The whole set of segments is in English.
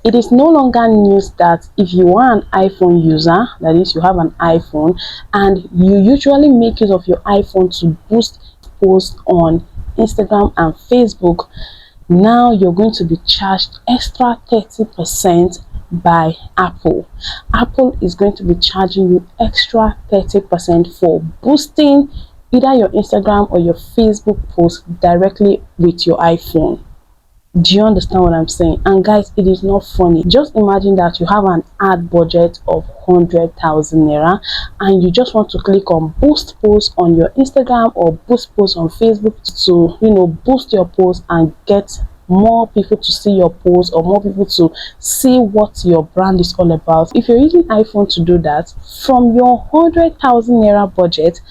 It is no longer news that if you are an iPhone user, that is, you have an iPhone, and you usually make use of your iPhone to boost posts on Instagram and Facebook, now you're going to be charged extra 30% by Apple. Apple is going to be charging you extra 30% for boosting either your Instagram or your Facebook post directly with your iPhone. Do you understand what I'm saying? And guys, it is not funny. Just imagine that you have an ad budget of 100,000 naira and you just want to click on boost post on your Instagram or boost post on Facebook to boost your post and get more people to see your post or more people to see what your brand is all about. If you're using iPhone to do that, from your 100,000 naira budget,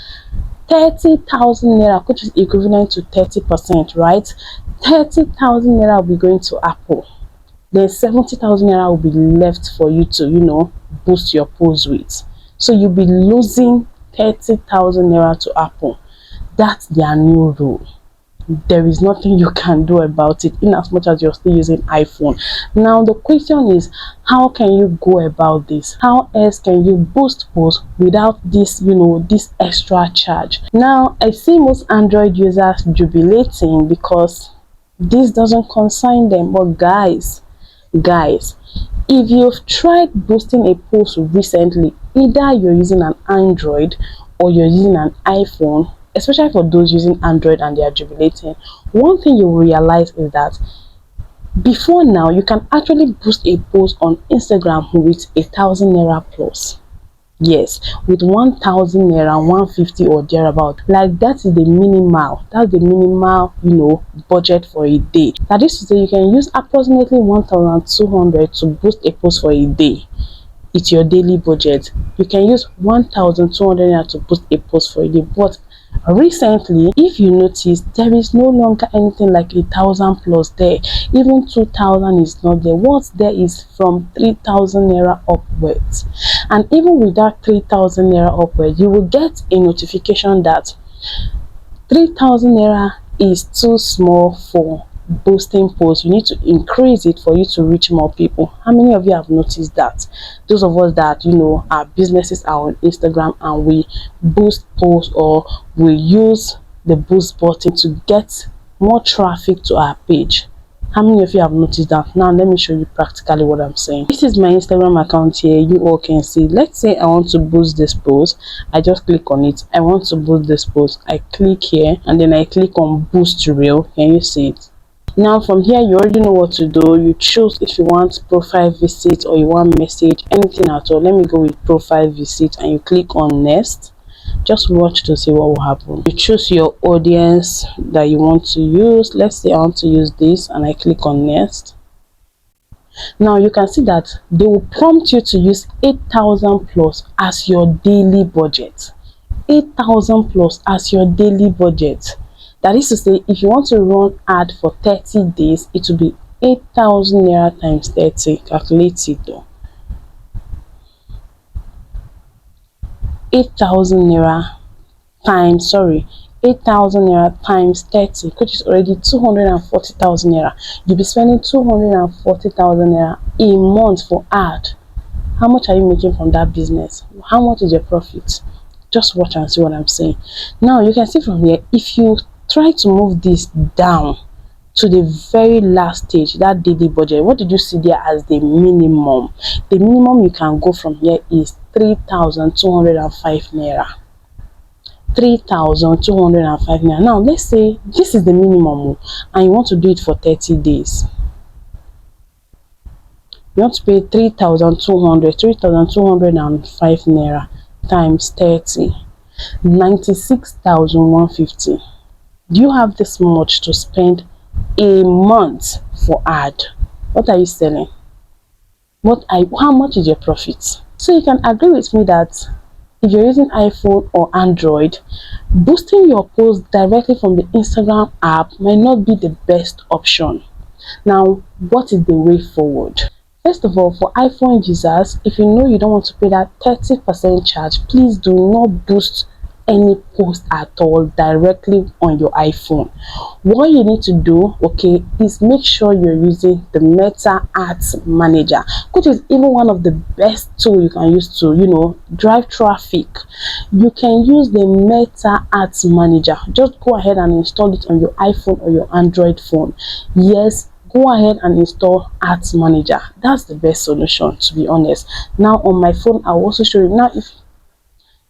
30,000 naira, which is equivalent to 30%, right? 30,000 naira will be going to Apple. Then 70,000 naira will be left for you to, boost your post with. So you'll be losing 30,000 naira to Apple. That's their new rule. There is nothing you can do about it in as much as you're still using iPhone. Now the question is, how can you go about this? How else can you boost posts without this this extra charge? Now I see most Android users jubilating because this doesn't concern them. But guys, if you've tried boosting a post recently, either you're using an Android or you're using an iPhone, especially for those using Android and they are jubilating, one thing you realize is that before now you can actually boost a post on Instagram with 1,000 naira plus. Yes, with 1,000 naira, 150 or thereabout. Like that is the minimal. That's the minimal, budget for a day. That is to say, you can use approximately 1,200 to boost a post for a day. It's your daily budget. You can use 1,200 naira to boost a post for a day. But recently, if you notice, there is no longer anything like 1,000 plus there. Even 2,000 is not there. What's there is from 3,000 naira upwards. And even with that 3,000 naira upwards, you will get a notification that 3,000 naira is too small for boosting posts. You need to increase it for you to reach more people. How many of you have noticed that? Those of us that our businesses are on Instagram and we boost posts or we use the boost button to get more traffic to our page. How many of you have noticed that? Now let me show you practically what I'm saying. This is my Instagram account here. You all can see. Let's say I want to boost this post. I just click on it. I want to boost this post. I click here and then I click on boost reel. Can you see it? Now from here, you already know what to do. You choose if you want profile visit or you want message, anything at all. Let me go with profile visit and you click on next. Just watch to see what will happen. You choose your audience that you want to use. Let's say I want to use this and I click on next. Now you can see that they will prompt you to use 8,000 plus as your daily budget. 8,000 plus as your daily budget. That is to say, if you want to run ad for 30 days, it will be 8,000 naira times 30. Calculate it though. 8,000 naira times 8,000 naira times 30, which is already 240,000 naira. You'll be spending 240,000 naira a month for ad. How much are you making from that business? How much is your profit? Just watch and see what I'm saying. Now you can see from here, if you try to move this down to the very last stage, that daily budget, what did you see there as the minimum? The minimum you can go from here is 3,205 naira. 3,205 naira. Now let's say this is the minimum and you want to do it for 30 days. You want to pay 3,205 naira times 30, 96,150. Do you have this much to spend a month for ad? What are you selling? How much is your profit? So you can agree with me that if you're using iPhone or Android, boosting your post directly from the Instagram app might not be the best option. Now, what is the way forward? First of all, for iPhone users, if you know you don't want to pay that 30% charge, please do not boost any post at all directly on your iPhone. What you need to do, okay, is make sure you're using the Meta Ads Manager, which is even one of the best tools you can use to, drive traffic. You can use the Meta Ads Manager. Just go ahead and install it on your iPhone or your Android phone. Yes, go ahead and install Ads Manager. That's the best solution, to be honest. Now on my phone, I'll also show you. Now if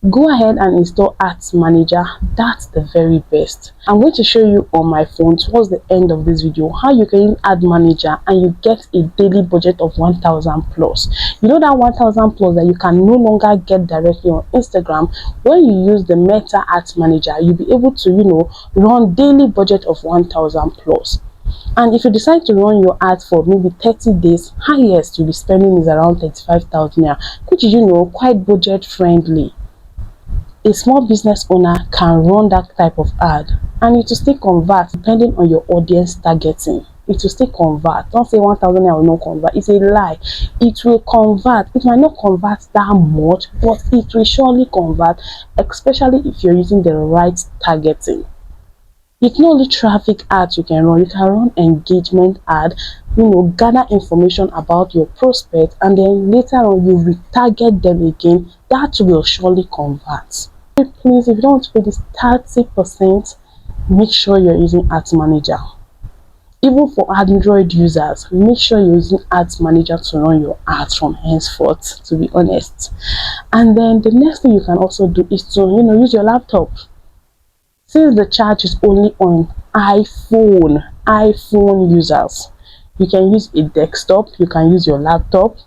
go ahead and install Ads Manager, that's the very best. I'm going to show you on my phone towards the end of this video how you can use Ad Manager and you get a daily budget of 1,000 plus. You know that 1,000 plus that you can no longer get directly on Instagram. When you use the Meta Ads Manager, you'll be able to run daily budget of 1,000 plus. And if you decide to run your ads for maybe 30 days, highest you'll be spending is around 35,000 naira, which is quite budget friendly. A small business owner can run that type of ad and it will still convert depending on your audience targeting. It will still convert. Don't say 1,000 will not convert. It's a lie. It will convert. It might not convert that much, but it will surely convert, especially if you're using the right targeting. It's not only traffic ads you can run engagement ad, gather information about your prospect, and then later on you retarget them again. That will surely convert. Please, if you don't want to pay this 30%, make sure you're using Ads Manager. Even for Android users, make sure you're using Ads Manager to run your ads from henceforth, to be honest. And then the next thing you can also do is to use your laptop. Since the charge is only on iPhone users, you can use a desktop, you can use your laptop.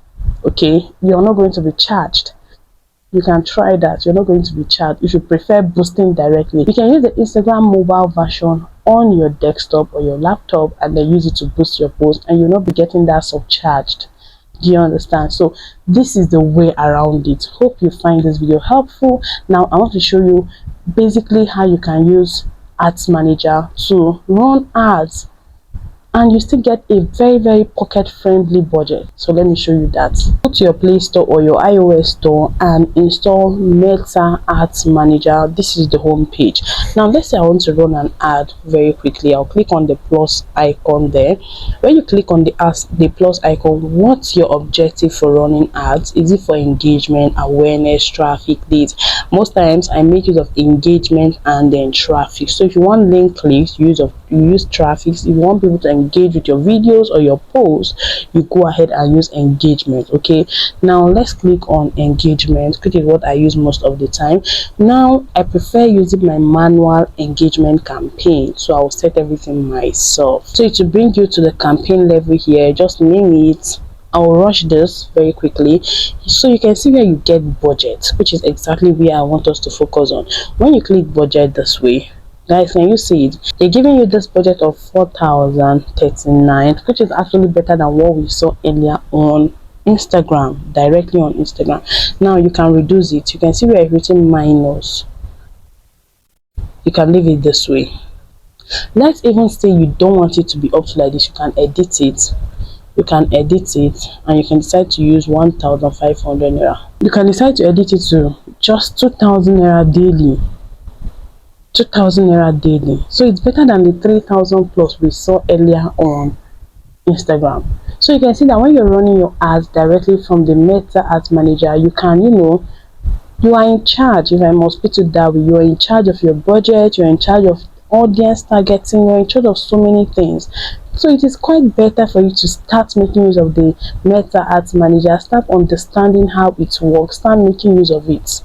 Okay, you're not going to be charged. You can try that. You're not going to be charged. If you prefer boosting directly, you can use the Instagram mobile version on your desktop or your laptop and then use it to boost your post, and you'll not be getting that subcharged. Do you understand? So this is the way around it. Hope you find this video helpful. Now I want to show you basically how you can use Ads Manager to run ads and you still get a very, very pocket friendly budget. So let me show you that. Go to your Play Store or your iOS store and install Meta Ads Manager. This is the home page. Now let's say I want to run an ad very quickly. I'll click on the plus icon there. When you click on the plus icon, what's your objective for running ads? Is it for engagement, awareness, traffic, leads? Most times I make use of engagement and then traffic. So if you want link clicks, you use traffic. If you want people to engage with your videos or your posts, you go ahead and use engagement. Okay, now let's click on engagement, which is what I use most of the time. Now I prefer using my manual engagement campaign, so I'll set everything myself. So to bring you to the campaign level here, just name it. I'll rush this very quickly so you can see where you get budget, which is exactly where I want us to focus on. When you click budget this way, guys, can you see it? They're giving you this budget of 4,039, which is actually better than what we saw earlier on Instagram, directly on Instagram. Now you can reduce it. You can see where it's written minus. You can leave it this way. Let's even say you don't want it to be up to like this. You can edit it. You can edit it and you can decide to use 1,500 naira. You can decide to edit it to just 2,000 naira daily. 2,000 naira daily. So it's better than the 3,000 plus we saw earlier on Instagram. So you can see that when you're running your ads directly from the Meta Ads Manager, you can, you are in charge. If I must put it that way, you are in charge of your budget, you're in charge of audience targeting, you're in charge of so many things. So it is quite better for you to start making use of the Meta Ads Manager, start understanding how it works, start making use of it.